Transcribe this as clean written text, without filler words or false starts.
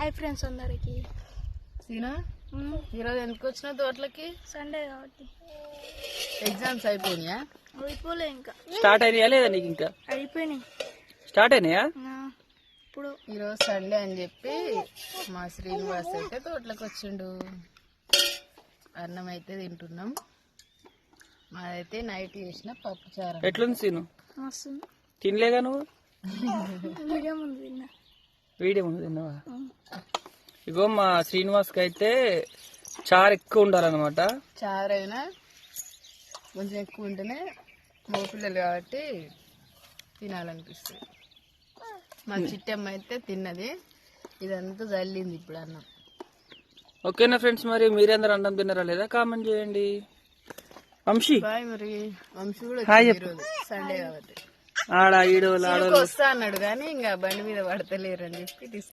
Hi friends అందరికి. సీనా ఈరోజు ఎందుకు వచ్చిన తోటలకి? సండే కాబట్టి. ఎగ్జామ్స్ అయిపోయినాయా? అయిపోలే, ఇంకా స్టార్ట్ అయినాయా లేదా నీకు? ఇంకా అయిపోయినాయి. స్టార్ట్ అయినాయా? ఇప్పుడు ఈరోజు సండే అని చెప్పి మా శ్రీనివాస్ అయితే తోటలకు వచ్చిండు. అన్నం అయితే తింటున్నాం. మాదైతే నైట్ చేసిన పప్పు చారు. ఎట్లుంది సీను? వస్తుంది. తినలేగా నువ్వు? వీడియో ముందు తిన్నా. వీడియో ముందు తిన్నావా? ఇగో మా శ్రీనివాస్ కి అయితే చారు ఎక్కువ ఉండాలన్నమాట. చారు అయినా కొంచెం ఎక్కువ ఉంటేనే మగపిల్లలు కాబట్టి తినాలనిపిస్తుంది. మా చిట్టమ్మ అయితే తిన్నది, ఇదంతా జల్లింది ఇప్పుడు అన్నం. ఓకేనా ఫ్రెండ్స్, మరి మీరందరూ అన్నం తిన్నారా లేదా కామెంట్ చేయండి. వంశీ బాయ్. మరి వంశీ కూడా హాయ్ వచ్చింది ఈరోజు సండే కాబట్టి. ఆడ ఈడోళ్ళు సిరుకు వస్తా అన్నాడు కానీ ఇంకా బండి మీద పడతలేరు అని చెప్పి